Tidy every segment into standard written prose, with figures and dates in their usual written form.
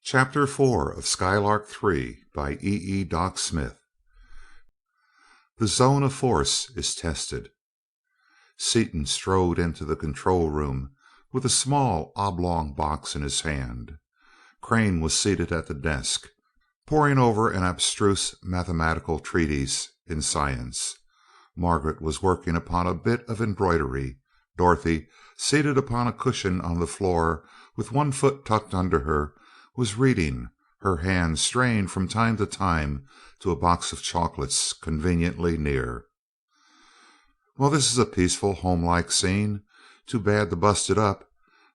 Chapter 4 of Skylark Three by Doc Smith. The zone of force is tested. Seaton strode into the control room with a small oblong box in his hand. Crane was seated at the desk, poring over an abstruse mathematical treatise in science. Margaret was working upon a bit of embroidery. Dorothy, seated upon a cushion on the floor with one foot tucked under her, was reading, her hand straying from time to time to a box of chocolates conveniently near. "Well, this is a peaceful, homelike scene. Too bad to bust it up.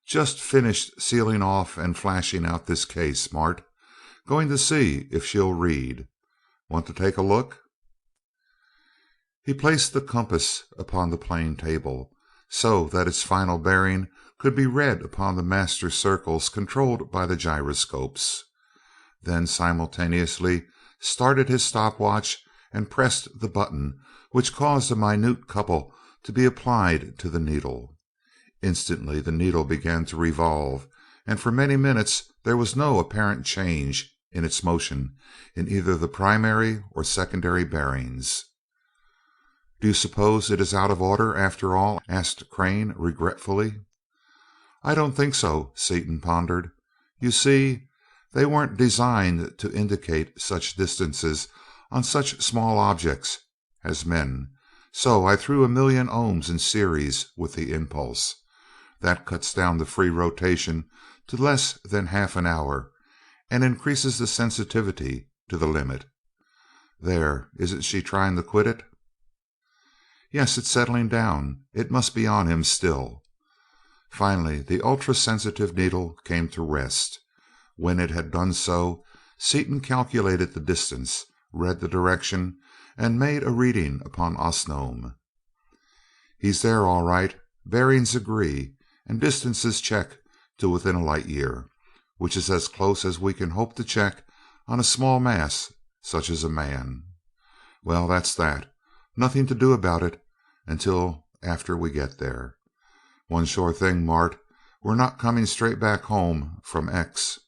Just finished sealing off and flashing out this case, Mart. Going to see if she'll read. Want to take a look?" He placed the compass upon the plane table, so that its final bearing could be read upon the master circles controlled by the gyroscopes. Then simultaneously started his stopwatch and pressed the button which caused a minute couple to be applied to the needle. Instantly the needle began to revolve, and for many minutes there was no apparent change in its motion in either the primary or secondary bearings. "Do you suppose it is out of order, after all?" asked Crane regretfully. "I don't think so," Seaton pondered. "You see, they weren't designed to indicate such distances on such small objects as men, so I threw 1,000,000 ohms in series with the impulse. That cuts down the free rotation to less than half an hour and increases the sensitivity to the limit. There, isn't she trying to quit it?" "Yes, it's settling down. It must be on him still." Finally the ultra sensitive needle came to rest. When it had done so, Seaton calculated the distance, read the direction, and made a reading upon Osnome. "He's there all right. Bearings agree, and distances check to within a light year, which is as close as we can hope to check on a small mass such as a man. Well, that's that. Nothing to do about it until after we get there. One sure thing, Mart, we're not coming straight back home from X.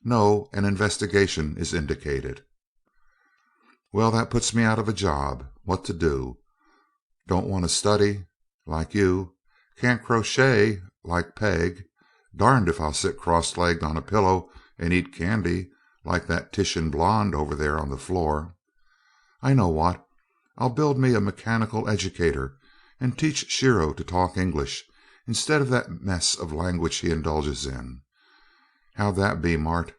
No, an investigation is indicated." "Well, that puts me out of a job. What to do? Don't want to study, like you. Can't crochet, like Peg. Darned if I'll sit cross-legged on a pillow and eat candy, like that Titian blonde over there on the floor. I know what. I'll build me a mechanical educator and teach Shiro to talk English instead of that mess of language he indulges in. How'd that be, Mart?"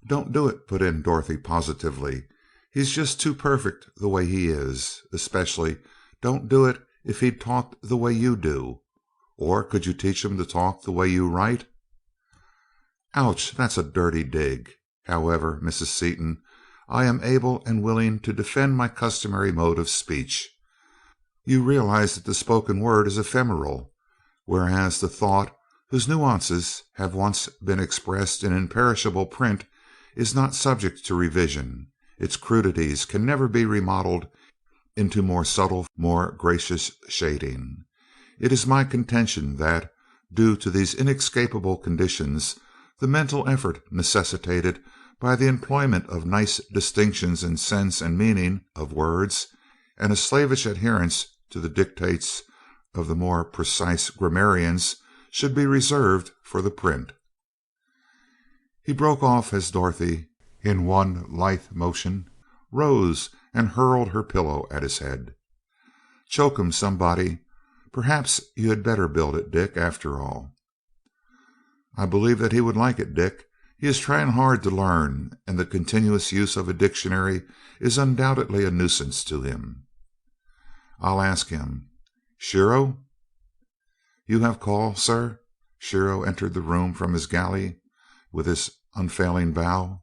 "Don't do it," put in Dorothy positively. "He's just too perfect the way he is. Especially don't do it if he'd talked the way you do. Or could you teach him to talk the way you write?" "Ouch, that's a dirty dig. However, Mrs. Seaton, I am able and willing to defend my customary mode of speech. You realize that the spoken word is ephemeral, whereas the thought, whose nuances have once been expressed in imperishable print, is not subject to revision. Its crudities can never be remodeled into more subtle, more gracious shading. It is my contention that, due to these inescapable conditions, the mental effort necessitated by the employment of nice distinctions in sense and meaning of words, and a slavish adherence to the dictates of the more precise grammarians, should be reserved for the print." He broke off as Dorothy, in one lithe motion, rose and hurled her pillow at his head. "Choke him, somebody. Perhaps you had better build it, Dick, after all." "I believe that he would like it, Dick. He is trying hard to learn, and the continuous use of a dictionary is undoubtedly a nuisance to him." "I'll ask him. Shiro?" "You have call, sir?" Shiro entered the room from his galley with his unfailing bow.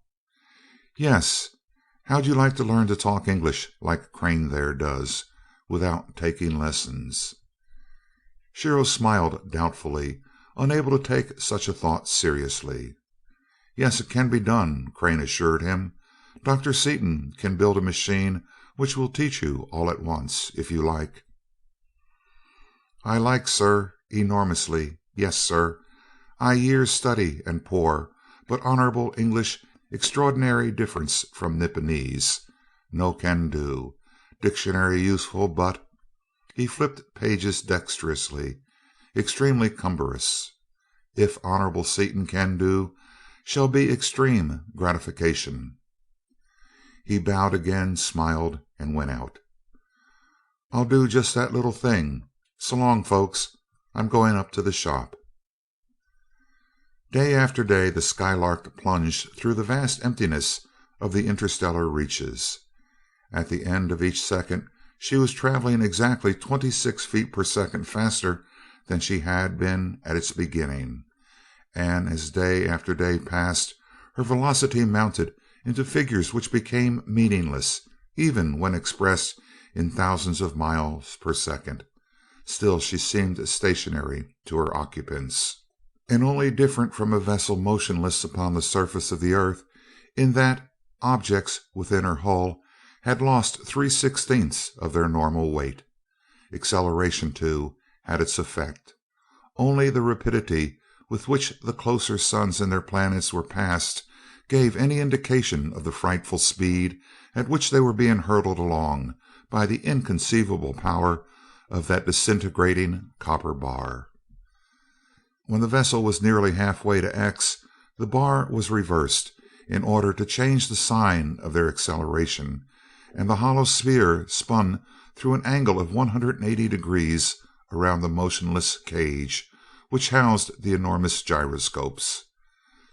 "Yes. How'd you like to learn to talk English like Crane there does, without taking lessons?" Shiro smiled doubtfully, unable to take such a thought seriously. "Yes, it can be done," Crane assured him. "Dr. Seaton can build a machine which will teach you all at once, if you like." "I like, sir, enormously. Yes, sir. I years study and pore, but honorable English, extraordinary difference from Nipponese. No can do. Dictionary useful, but he flipped pages dexterously. Extremely cumbrous. If honorable Seaton can do, shall be extreme gratification. He bowed again, smiled, and went out. I'll do just that little thing. So long, folks. I'm going up to the shop. Day after day the Skylark plunged through the vast emptiness of the interstellar reaches. At the end of each second she was traveling exactly 26 feet per second faster than she had been at its beginning, and as day after day passed her velocity mounted into figures which became meaningless even when expressed in thousands of miles per second. Still she seemed stationary to her occupants, and only different from a vessel motionless upon the surface of the earth in that objects within her hull had lost 3/16 of their normal weight. Acceleration, too, had its effect. Only the rapidity with which the closer suns and their planets were passed gave any indication of the frightful speed at which they were being hurtled along by the inconceivable power of that disintegrating copper bar. When the vessel was nearly halfway to X, the bar was reversed in order to change the sign of their acceleration, and the hollow sphere spun through an angle of 180 degrees around the motionless cage which housed the enormous gyroscopes.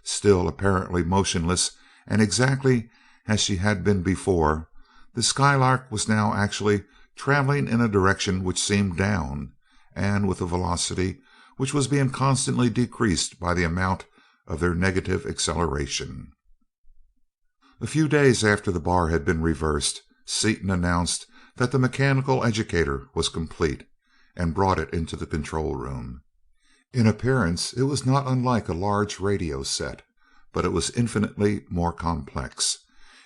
Still apparently motionless and exactly as she had been before, the Skylark was now actually traveling in a direction which seemed down, and with a velocity which was being constantly decreased by the amount of their negative acceleration. A few days after the bar had been reversed, Seaton announced that the mechanical educator was complete, and brought it into the control room. In appearance it was not unlike a large radio set, but it was infinitely more complex.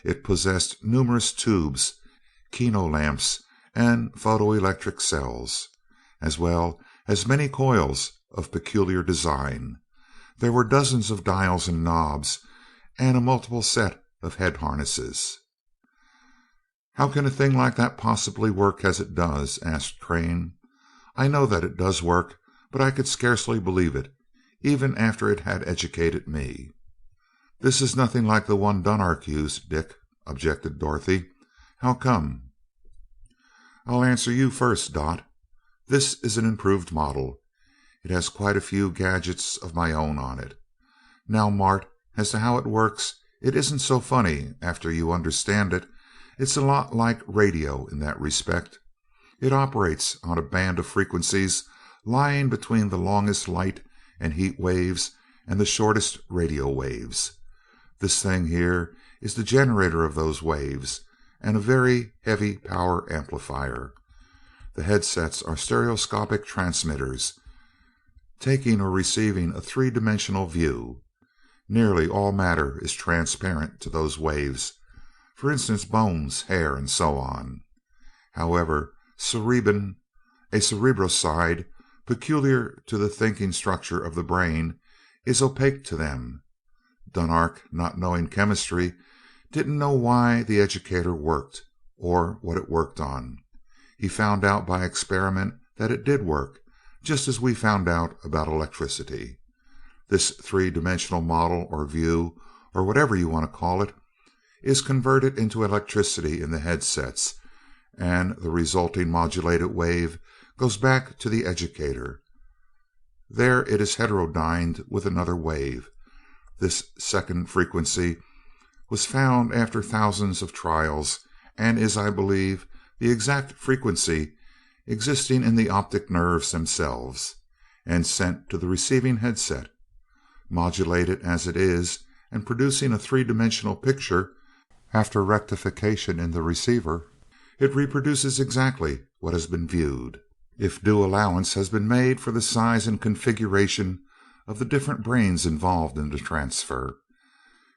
It possessed numerous tubes, kino-lamps, and photoelectric cells, as well as many coils of peculiar design. There were dozens of dials and knobs, and a multiple set of head harnesses. "How can a thing like that possibly work as it does?" asked Crane. "I know that it does work, but I could scarcely believe it, even after it had educated me." "This is nothing like the one Dunark used, Dick," objected Dorothy. "How come?" "I'll answer you first, Dot. This is an improved model. It has quite a few gadgets of my own on it. Now, Mart, as to how it works, it isn't so funny after you understand it. It's a lot like radio in that respect. It operates on a band of frequencies lying between the longest light and heat waves and the shortest radio waves. This thing here is the generator of those waves, and a very heavy power amplifier. The headsets are stereoscopic transmitters, taking or receiving a three-dimensional view. Nearly all matter is transparent to those waves, for instance bones, hair, and so on. However, cerebin, a cerebroside peculiar to the thinking structure of the brain, is opaque to them. Dunark, not knowing chemistry, didn't know why the educator worked, or what it worked on. He found out by experiment that it did work, just as we found out about electricity. This three-dimensional model or view, or whatever you want to call it, is converted into electricity in the headsets, and the resulting modulated wave goes back to the educator. There it is heterodyned with another wave. This second frequency was found after thousands of trials, and is, I believe, the exact frequency existing in the optic nerves themselves, and sent to the receiving headset. Modulated as it is, and producing a three-dimensional picture, after rectification in the receiver, it reproduces exactly what has been viewed, if due allowance has been made for the size and configuration of the different brains involved in the transfer.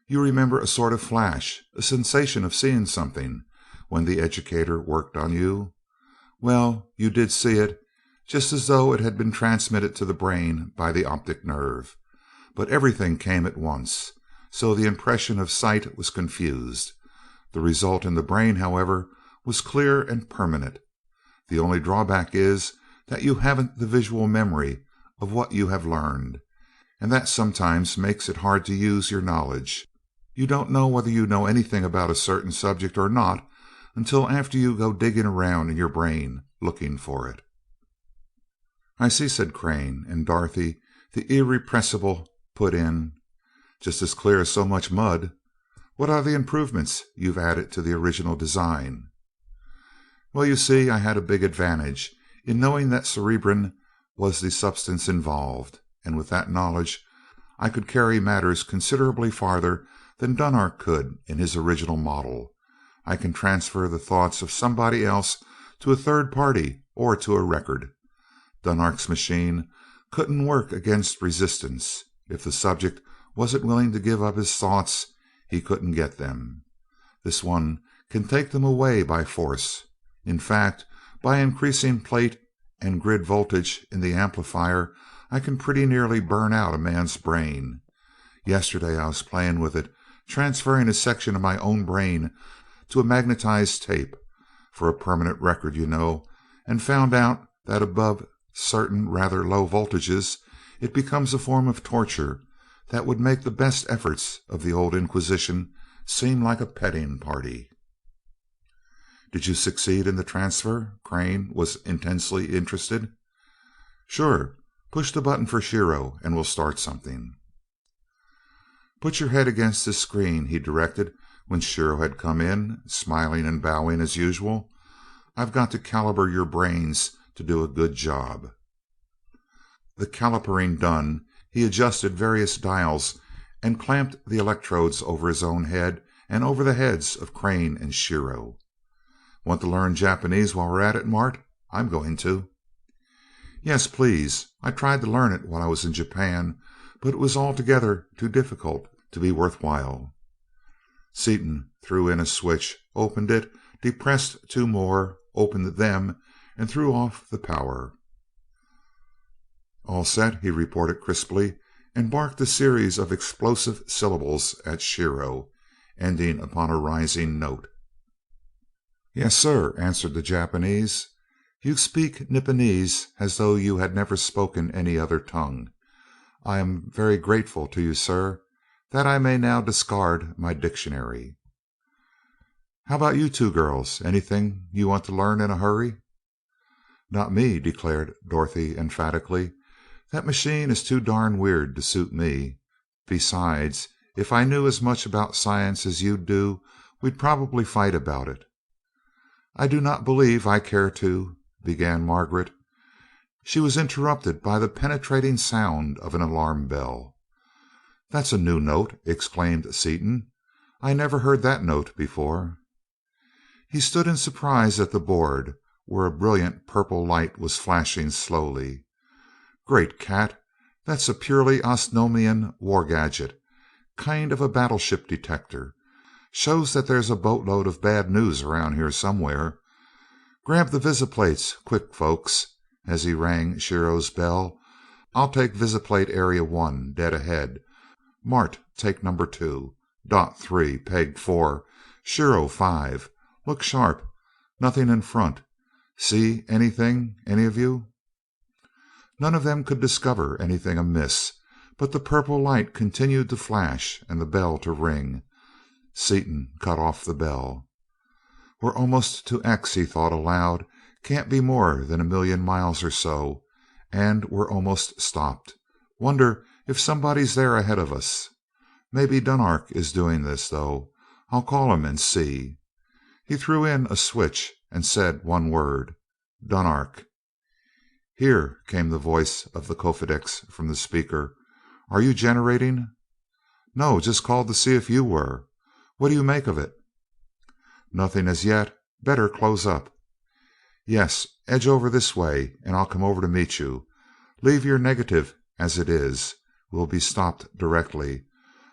You remember a sort of flash, a sensation of seeing something, when the educator worked on you? Well, you did see it, just as though it had been transmitted to the brain by the optic nerve. But everything came at once. so the impression of sight was confused. The result in the brain, however, was clear and permanent. The only drawback is that you haven't the visual memory of what you have learned, and that sometimes makes it hard to use your knowledge. You don't know whether you know anything about a certain subject or not until after you go digging around in your brain looking for it. "I see," said Crane, and Dorothy, the irrepressible, put in, "Just as clear as so much mud. What are the improvements you've added to the original design?" "Well, you see, I had a big advantage in knowing that cerebrin was the substance involved, and with that knowledge I could carry matters considerably farther than Dunark could in his original model. I can transfer the thoughts of somebody else to a third party or to a record. Dunark's machine couldn't work against resistance. If the subject wasn't willing to give up his thoughts, he couldn't get them. This one can take them away by force. In fact, by increasing plate and grid voltage in the amplifier, I can pretty nearly burn out a man's brain. Yesterday I was playing with it, transferring a section of my own brain to a magnetized tape, for a permanent record, you know, and found out that above certain rather low voltages it becomes a form of torture that would make the best efforts of the old Inquisition seem like a petting party." "Did you succeed in the transfer?" Crane was intensely interested. "Sure. Push the button for Shiro and we'll start something." "Put your head against this screen," he directed when Shiro had come in, smiling and bowing as usual. "I've got to caliber your brains to do a good job." The calipering done, he adjusted various dials and clamped the electrodes over his own head and over the heads of Crane and Shiro. "Want to learn Japanese while we're at it, Mart? I'm going to." "Yes, please. I tried to learn it while I was in Japan, but it was altogether too difficult to be worthwhile." Seaton threw in a switch, opened it, depressed two more, opened them, and threw off the power. "All set," he reported crisply, and barked a series of explosive syllables at Shiro, ending upon a rising note. "Yes, sir," answered the Japanese. "You speak Nipponese as though you had never spoken any other tongue. I am very grateful to you, sir, that I may now discard my dictionary." "How about you two girls? Anything you want to learn in a hurry?" "Not me," declared Dorothy emphatically. "That machine is too darn weird to suit me. Besides, if I knew as much about science as you do, we'd probably fight about it." "I do not believe I care to," began Margaret. She was interrupted by the penetrating sound of an alarm bell. "That's a new note," exclaimed Seaton. "I never heard that note before." He stood in surprise at the board, where a brilliant purple light was flashing slowly. "Great cat! That's a purely Osnomian war gadget. Kind of a battleship detector. Shows that there's a boatload of bad news around here somewhere. Grab the visiplates, quick, folks," as he rang Shiro's bell. "I'll take visiplate area 1, dead ahead. Mart, take number 2. Dot 3, peg 4. Shiro 5. Look sharp. Nothing in front. See anything, any of you?" None of them could discover anything amiss, but the purple light continued to flash and the bell to ring. Seaton cut off the bell. "We're almost to X," he thought aloud. "Can't be more than 1,000,000 miles or so, and we're almost stopped. Wonder if somebody's there ahead of us. Maybe Dunark is doing this, though. I'll call him and see." He threw in a switch and said one word: "Dunark." "Here," came the voice of the Kofedix from the speaker. "Are you generating?" "No, just called to see if you were. What do you make of it?" "Nothing as yet. Better close up." "Yes, edge over this way and I'll come over to meet you. Leave your negative as it is. We'll be stopped directly.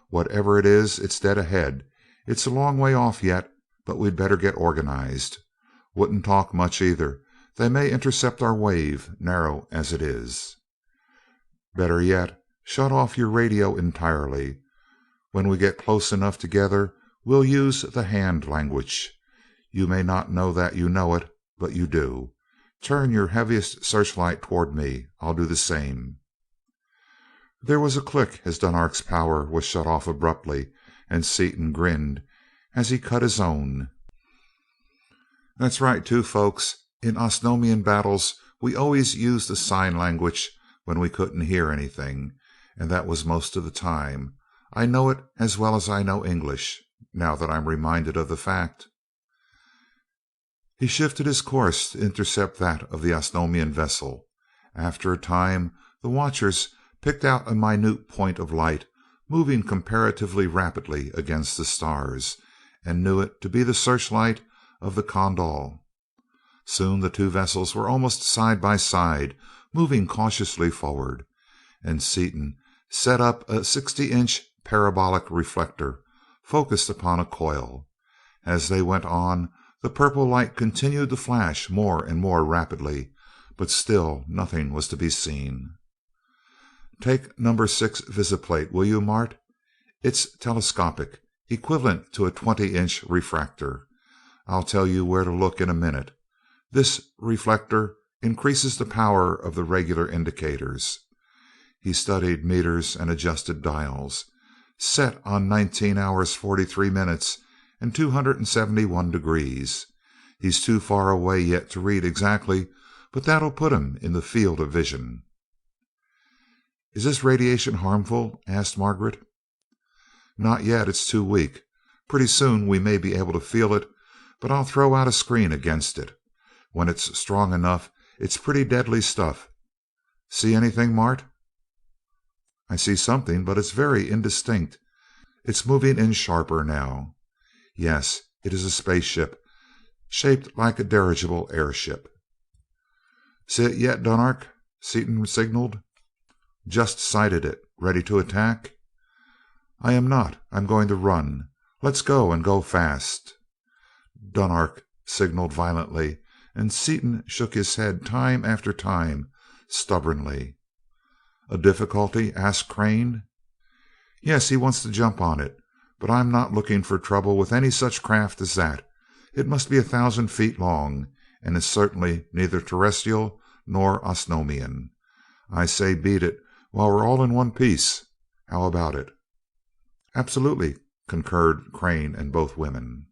Whatever it is, it's dead ahead. It's a long way off yet, but we'd better get organized. Wouldn't talk much either. They may intercept our wave, narrow as it is." "Better yet, shut off your radio entirely. When we get close enough together, we'll use the hand language. You may not know that you know it, but you do. Turn your heaviest searchlight toward me. I'll do the same." There was a click as Dunark's power was shut off abruptly, and Seaton grinned as he cut his own. "That's right, too, folks. In Osnomian battles, we always used the sign language when we couldn't hear anything, and that was most of the time. I know it as well as I know English, now that I'm reminded of the fact." He shifted his course to intercept that of the Osnomian vessel. After a time, the watchers picked out a minute point of light moving comparatively rapidly against the stars, and knew it to be the searchlight of the Kondal. Soon the two vessels were almost side by side, moving cautiously forward, and Seaton set up a 60-inch parabolic reflector focused upon a coil. As they went on, the purple light continued to flash more and more rapidly, but still nothing was to be seen. "Take number 6 visiplate, will you, Mart? It's telescopic, equivalent to a 20-inch refractor. I'll tell you where to look in a minute. This reflector increases the power of the regular indicators." He studied meters and adjusted dials. "Set on 19 hours 43 minutes and 271 degrees. He's too far away yet to read exactly, but that'll put him in the field of vision." "Is this radiation harmful?" asked Margaret. "Not yet. It's too weak. Pretty soon we may be able to feel it, but I'll throw out a screen against it. When it's strong enough, it's pretty deadly stuff. See anything, Mart?" "I see something, but it's very indistinct. It's moving in sharper now. Yes, it is a spaceship, shaped like a dirigible airship." "See it yet, Dunark?" Seaton signaled. "Just sighted it. Ready to attack?" "I am not. I'm going to run. Let's go, and go fast." Dunark signaled violently, and Seaton shook his head time after time, stubbornly. "A difficulty?" asked Crane. "Yes, he wants to jump on it, but I'm not looking for trouble with any such craft as that. It must be 1,000 feet long, and is certainly neither terrestrial nor Osnomian. I say beat it while we're all in one piece. How about it?" "Absolutely," concurred Crane and both women.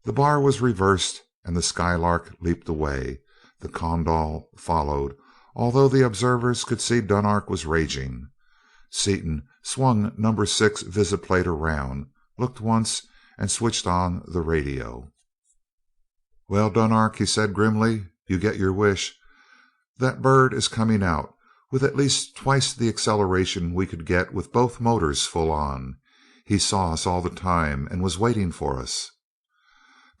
The bar was reversed and the Skylark leaped away. The Kondal followed, although the observers could see Dunark was raging. Seaton swung number 6 visiplate around, looked once, and switched on the radio. "Well, Dunark," he said grimly, "you get your wish. That bird is coming out with at least twice the acceleration we could get with both motors full on. He saw us all the time and was waiting for us.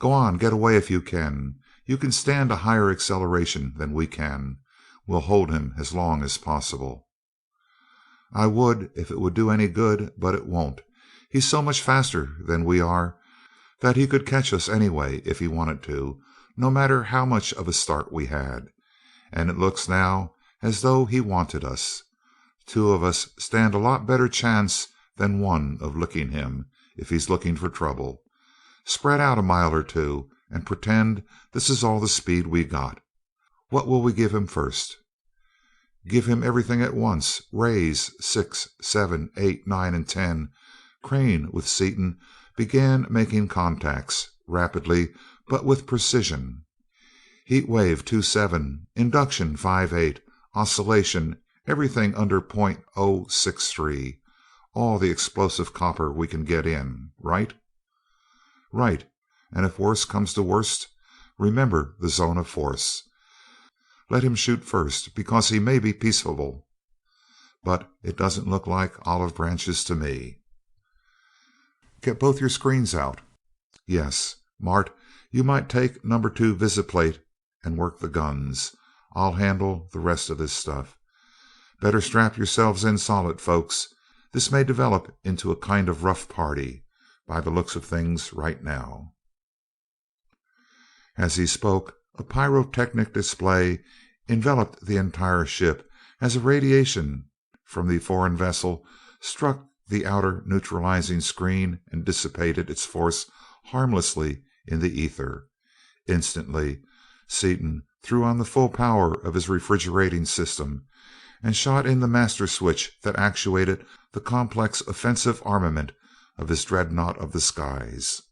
Go on, get away if you can. You can stand a higher acceleration than we can. We'll hold him as long as possible." "I would if it would do any good, but it won't. He's so much faster than we are that he could catch us anyway if he wanted to, no matter how much of a start we had. And it looks now as though he wanted us. Two of us stand a lot better chance than one of licking him, if he's looking for trouble. Spread out a mile or two and pretend this is all the speed we got. What will we give him first?" "Give him everything at once. Rays 6, 7, 8, 9, and 10. Crane, with Seaton, began making contacts, rapidly but with precision. Heat wave 27, induction 5-8, oscillation, everything under .063. All the explosive copper we can get in, right?" "Right. And if worst comes to worst, remember the zone of force. Let him shoot first, because he may be peaceable. But it doesn't look like olive branches to me." "Get both your screens out." "Yes. Mart, you might take number 2 visiplate and work the guns. I'll handle the rest of this stuff. Better strap yourselves in solid, folks. This may develop into a kind of rough party, by the looks of things right now." As he spoke, a pyrotechnic display enveloped the entire ship as a radiation from the foreign vessel struck the outer neutralizing screen and dissipated its force harmlessly in the ether. Instantly, Seaton threw on the full power of his refrigerating system and shot in the master switch that actuated the complex offensive armament of his dreadnought of the skies.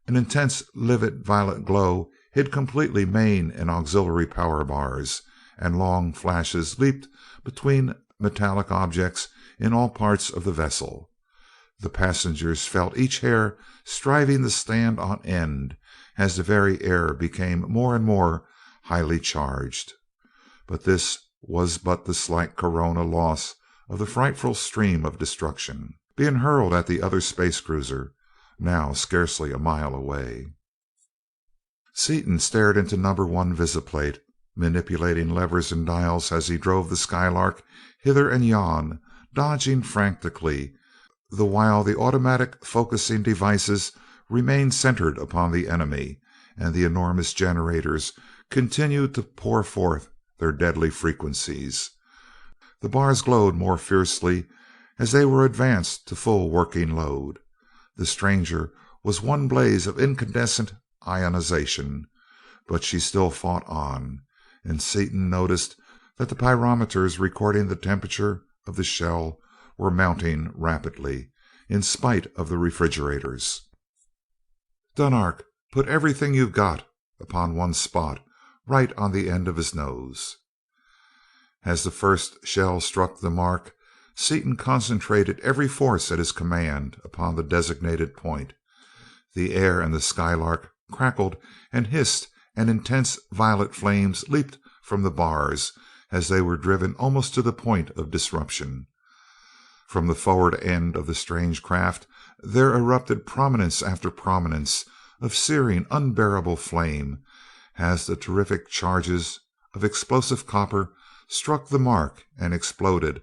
An intense livid violet glow hid completely main and auxiliary power bars, and long flashes leaped between metallic objects in all parts of the vessel. The passengers felt each hair striving to stand on end as the very air became more and more highly charged. But this was but the slight corona loss of the frightful stream of destruction being hurled at the other space cruiser, now scarcely a mile away. Seaton stared into number one visiplate, manipulating levers and dials as he drove the Skylark hither and yon, dodging frantically, the while the automatic focusing devices remained centered upon the enemy, and the enormous generators continued to pour forth their deadly frequencies. The bars glowed more fiercely as they were advanced to full working load. The stranger was one blaze of incandescent ionization, but she still fought on, and Seaton noticed that the pyrometers recording the temperature of the shell were mounting rapidly, in spite of the refrigerators. Dunark, put everything you've got upon one spot, right on the end of his nose. As the first shell struck the mark, Seaton concentrated every force at his command upon the designated point. The air and the Skylark crackled and hissed, and intense violet flames leaped from the bars as they were driven almost to the point of disruption. From the forward end of the strange craft there erupted prominence after prominence of searing, unbearable flame as the terrific charges of explosive copper struck the mark and exploded,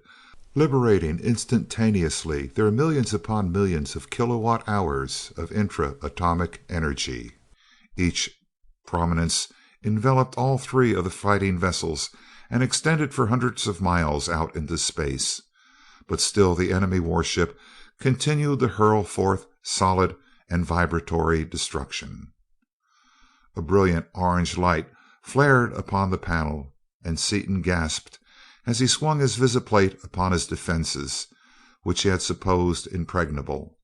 liberating instantaneously their millions upon millions of kilowatt hours of intra-atomic energy. Each prominence enveloped all three of the fighting vessels and extended for hundreds of miles out into space. But still the enemy warship continued to hurl forth solid and vibratory destruction. A brilliant orange light flared upon the panel, and Seaton gasped as he swung his visiplate upon his defenses, which he had supposed impregnable.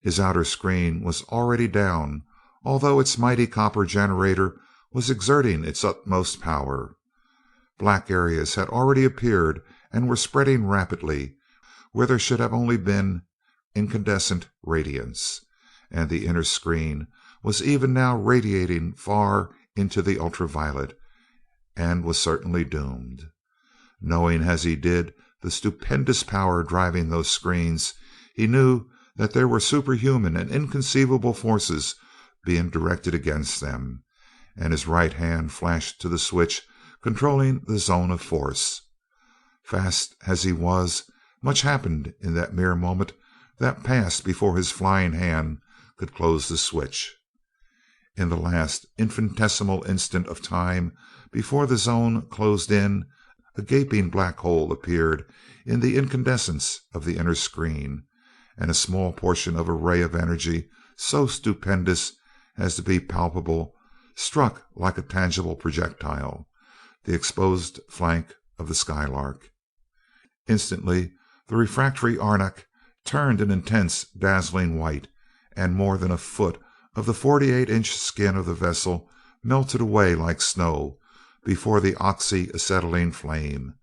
His outer screen was already down, although its mighty copper generator was exerting its utmost power. Black areas had already appeared and were spreading rapidly where there should have only been incandescent radiance, and the inner screen was even now radiating far into the ultraviolet, and was certainly doomed. Knowing as he did the stupendous power driving those screens, he knew that there were superhuman and inconceivable forces being directed against them, and his right hand flashed to the switch controlling the zone of force. Fast as he was, much happened in that mere moment that passed before his flying hand could close the switch. In the last infinitesimal instant of time before the zone closed in, a gaping black hole appeared in the incandescence of the inner screen, and a small portion of a ray of energy so stupendous as to be palpable struck like a tangible projectile the exposed flank of the Skylark. Instantly the refractory arenak turned an intense dazzling white, and more than a foot of the 48-inch skin of the vessel melted away like snow before the oxy-acetylene flame,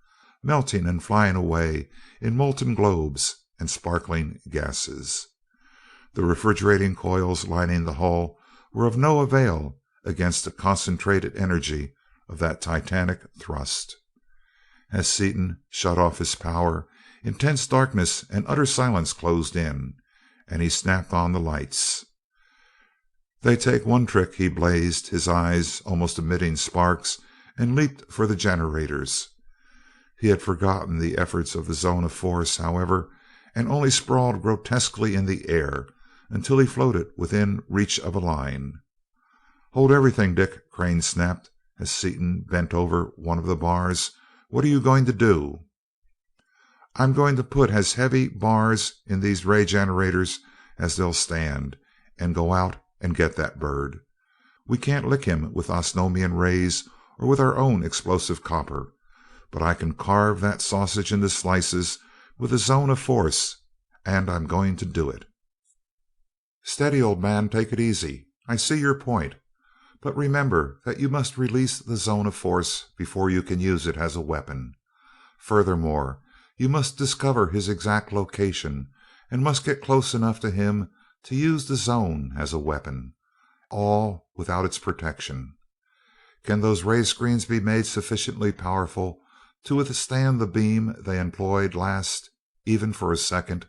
melting and flying away in molten globes and sparkling gases. The refrigerating coils lining the hull were of no avail against the concentrated energy of that titanic thrust. As Seaton shut off his power, intense darkness and utter silence closed in, and he snapped on the lights. "They take one trick," he blazed, his eyes almost emitting sparks, and leaped for the generators. He had forgotten the efforts of the zone of force, however, and only sprawled grotesquely in the air until he floated within reach of a line. "Hold everything, Dick," Crane snapped as Seaton bent over one of the bars. "What are you going to do?" I'm going to put as heavy bars in these ray generators as they'll stand, and go out and get that bird. We can't lick him with osnomium rays or with our own explosive copper, but I can carve that sausage into slices with a zone of force, and I'm going to do it." "Steady, old man, take it easy. I see your point. But remember that you must release the zone of force before you can use it as a weapon. Furthermore, you must discover his exact location and must get close enough to him to use the zone as a weapon, all without its protection. Can those ray screens be made sufficiently powerful to withstand the beam they employed last, even for a second?"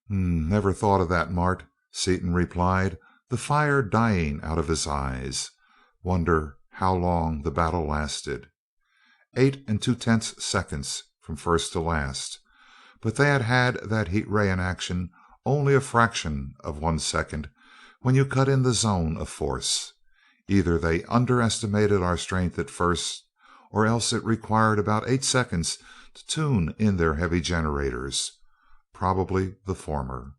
"Never thought of that, Mart," Seaton replied, the fire dying out of his eyes. "Wonder how long the battle lasted. 8 2/10 seconds from first to last, but they had that heat ray in action only a fraction of 1 second when you cut in the zone of force. Either they underestimated our strength at first, or else it required about 8 seconds to tune in their heavy generators. Probably the former.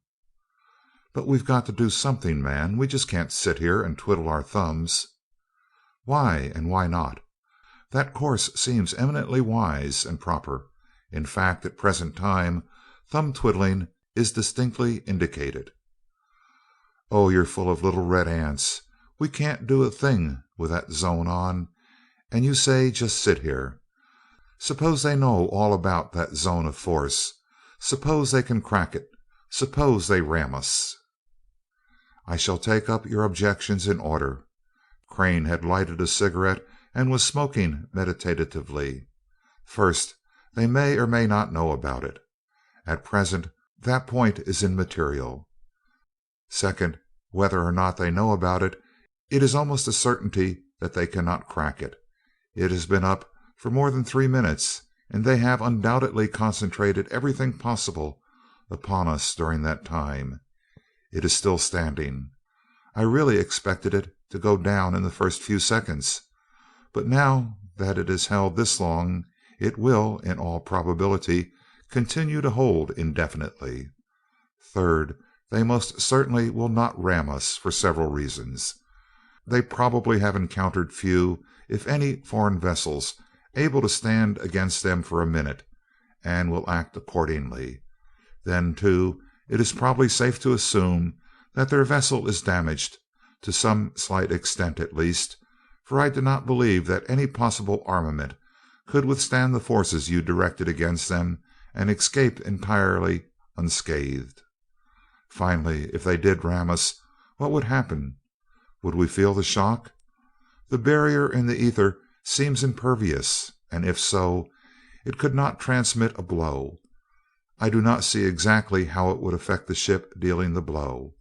But we've got to do something, man. We just can't sit here and twiddle our thumbs." "Why, and why not? That course seems eminently wise and proper. In fact, at present time, thumb twiddling is distinctly indicated." "Oh, you're full of little red ants. We can't do a thing with that zone on, and you say just sit here. Suppose they know all about that zone of force. Suppose they can crack it. Suppose they ram us." "I shall take up your objections in order." Crane had lighted a cigarette and was smoking meditatively. "First, they may or may not know about it. At present, that point is immaterial. Second, whether or not they know about it, it is almost a certainty that they cannot crack it. It has been up for more than 3 minutes, and they have undoubtedly concentrated everything possible upon us during that time. It is still standing. I really expected it to go down in the first few seconds, but now that it has held this long, it will, in all probability, continue to hold indefinitely. Third, they most certainly will not ram us for several reasons. They probably have encountered few, if any, foreign vessels able to stand against them for a minute, and will act accordingly. Then, too, it is probably safe to assume that their vessel is damaged, to some slight extent at least, for I do not believe that any possible armament could withstand the forces you directed against them and escape entirely unscathed. Finally, if they did ram us, what would happen? Would we feel the shock? The barrier in the ether seems impervious, and if so, it could not transmit a blow. I do not see exactly how it would affect the ship dealing the blow.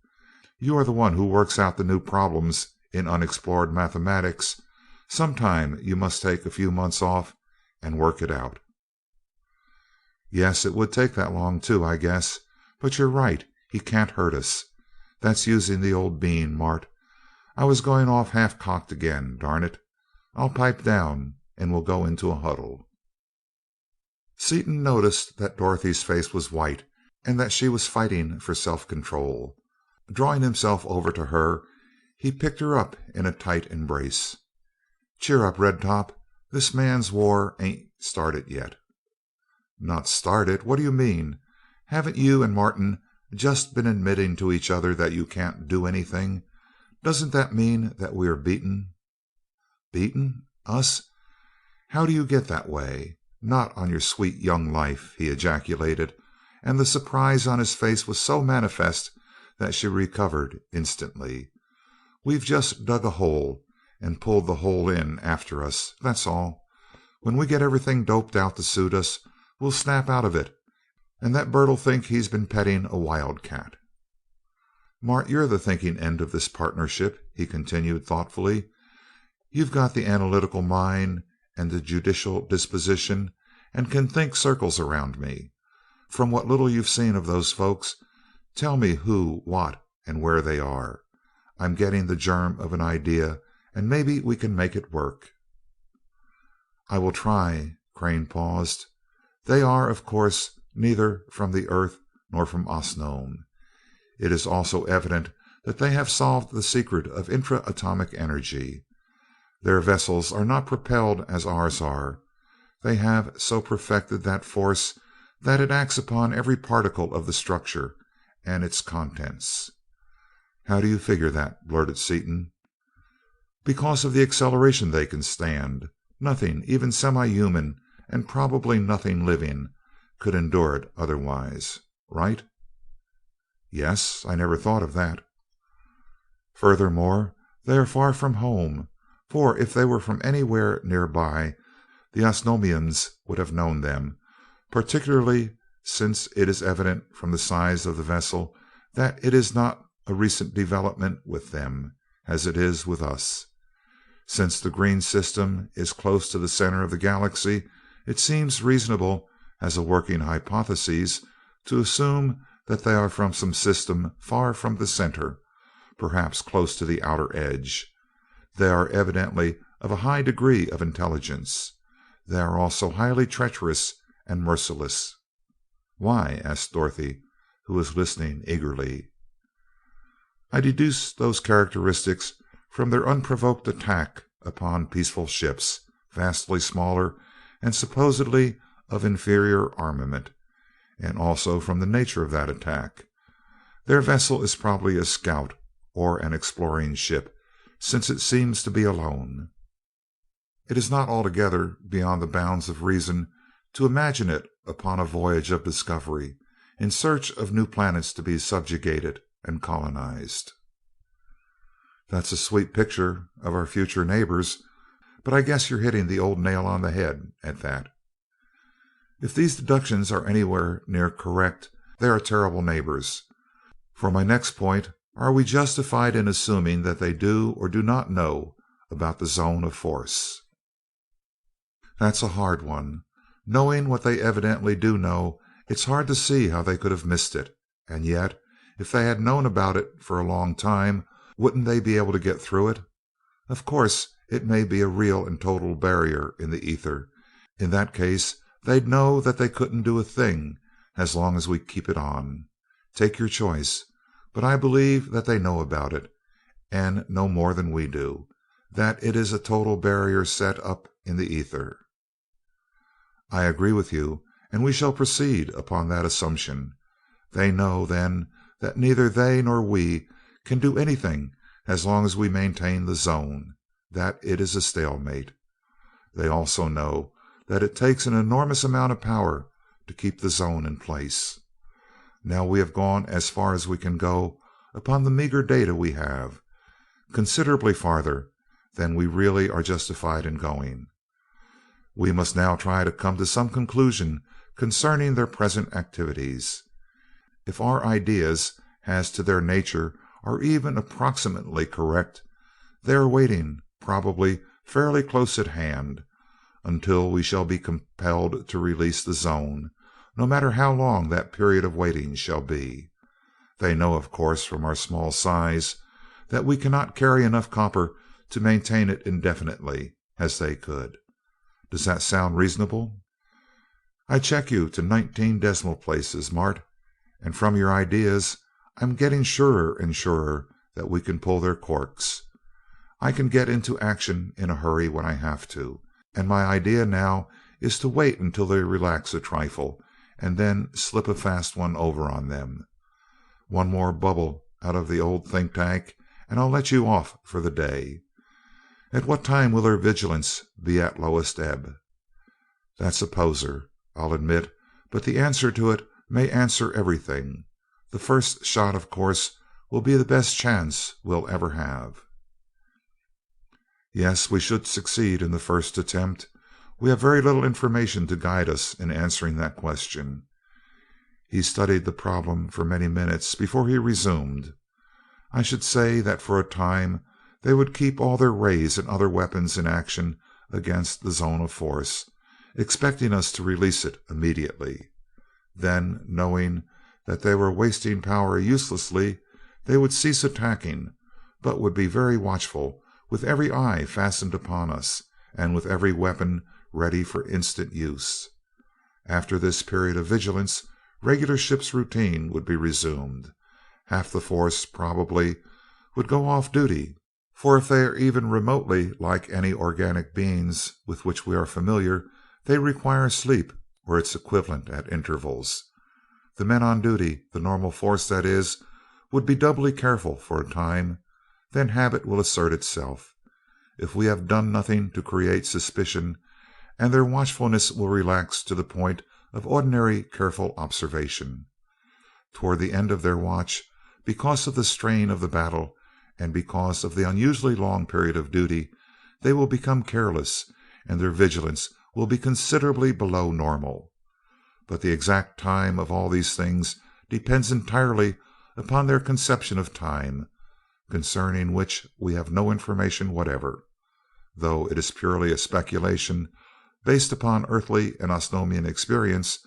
You are the one who works out the new problems in unexplored mathematics. Sometime you must take a few months off and work it out." "Yes, it would take that long, too, I guess. But you're right. He can't hurt us. That's using the old bean, Mart. I was going off half cocked again, darn it. I'll pipe down, and we'll go into a huddle." Seaton noticed that Dorothy's face was white and that she was fighting for self-control. Drawing himself over to her, he picked her up in a tight embrace. "Cheer up, Red Top. This man's war ain't started yet." "Not started? What do you mean? Haven't you and Martin just been admitting to each other that you can't do anything? Doesn't that mean that we are beaten?" "Beaten? Us? How do you get that way? Not on your sweet young life!" he ejaculated, and the surprise on his face was so manifest that she recovered instantly. "We've just dug a hole and pulled the hole in after us, that's all. When we get everything doped out to suit us, we'll snap out of it, and that bird'll think he's been petting a wildcat." "Mart, you're the thinking end of this partnership," he continued thoughtfully. "You've got the analytical mind and the judicial disposition, and can think circles around me. From what little you've seen of those folks, tell me who, what, and where they are. I'm getting the germ of an idea, and maybe we can make it work." "I will try." Crane paused. They are, of course, neither from the Earth nor from Osnome. It is also evident that they have solved the secret of intra atomic energy. Their vessels are not propelled as ours are. They have so perfected that force that it acts upon every particle of the structure and its contents." "How do you figure that?" blurted Seaton. "Because of the acceleration they can stand. Nothing, even semi human, and probably nothing living, could endure it otherwise. Right?" "Yes, I never thought of that." "Furthermore, they are far from home, for if they were from anywhere nearby, the Osnomians would have known them, particularly since it is evident from the size of the vessel that it is not a recent development with them, as it is with us. Since the green system is close to the center of the galaxy, it seems reasonable, as a working hypothesis, to assume that they are from some system far from the center, perhaps close to the outer edge. They are evidently of a high degree of intelligence. They are also highly treacherous and merciless." "Why?" asked Dorothy, who was listening eagerly. "I deduce those characteristics from their unprovoked attack upon peaceful ships, vastly smaller and supposedly of inferior armament, and also from the nature of that attack. Their vessel is probably a scout or an exploring ship, since it seems to be alone. It is not altogether beyond the bounds of reason to imagine it upon a voyage of discovery, in search of new planets to be subjugated and colonized." "That's a sweet picture of our future neighbors, but I guess you're hitting the old nail on the head at that. If these deductions are anywhere near correct, they are terrible neighbors. For my next point, are we justified in assuming that they do or do not know about the zone of force?" "That's a hard one. Knowing what they evidently do know, it's hard to see how they could have missed it. And yet, if they had known about it for a long time, wouldn't they be able to get through it? Of course, it may be a real and total barrier in the ether. In that case, they'd know that they couldn't do a thing as long as we keep it on. Take your choice. But I believe that they know about it, and know more than we do, that it is a total barrier set up in the ether." "I agree with you, and we shall proceed upon that assumption. They know, then, that neither they nor we can do anything as long as we maintain the zone, that it is a stalemate. They also know that it takes an enormous amount of power to keep the zone in place. Now we have gone as far as we can go upon the meager data we have, considerably farther than we really are justified in going. We must now try to come to some conclusion concerning their present activities. If our ideas as to their nature are even approximately correct, they are waiting, probably fairly close at hand, until we shall be compelled to release the zone, no matter how long that period of waiting shall be. They know, of course, from our small size, that we cannot carry enough copper to maintain it indefinitely, as they could. Does that sound reasonable? I check you to 19 decimal places, Mart, and from your ideas I'm getting surer and surer that we can pull their corks. I can get into action in a hurry when I have to, and my idea now is to wait until they relax a trifle, and then slip a fast one over on them. One more bubble out of the old think tank, and I'll let you off for the day. At what time will their vigilance be at lowest ebb? That's a poser, I'll admit, but the answer to it may answer everything. The first shot, of course, will be the best chance we'll ever have." "Yes, we should succeed in the first attempt. We have very little information to guide us in answering that question." He studied the problem for many minutes before he resumed. "I should say that for a time they would keep all their rays and other weapons in action against the zone of force, expecting us to release it immediately. Then, knowing that they were wasting power uselessly, they would cease attacking, but would be very watchful, with every eye fastened upon us, and with every weapon ready for instant use. After this period of vigilance, regular ship's routine would be resumed. Half the force, probably, would go off duty, for if they are even remotely like any organic beings with which we are familiar, they require sleep or its equivalent at intervals. The men on duty, the normal force that is, would be doubly careful for a time. Then habit will assert itself, if we have done nothing to create suspicion, and their watchfulness will relax to the point of ordinary careful observation. Toward the end of their watch, because of the strain of the battle and because of the unusually long period of duty, they will become careless, and their vigilance will be considerably below normal. But the exact time of all these things depends entirely upon their conception of time, concerning which we have no information whatever. Though it is purely a speculation, based upon earthly and Osnomian experience,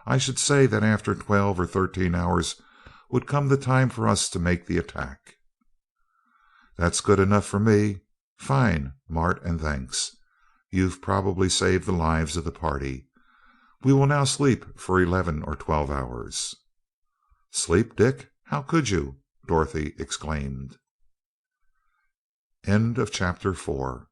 I should say that after 12 or 13 hours would come the time for us to make the attack. That's good enough for me. Fine, Mart, and thanks. You've probably saved the lives of the party. We will now sleep for 11 or 12 hours. Sleep, Dick? How could you? Dorothy exclaimed. End of chapter 4.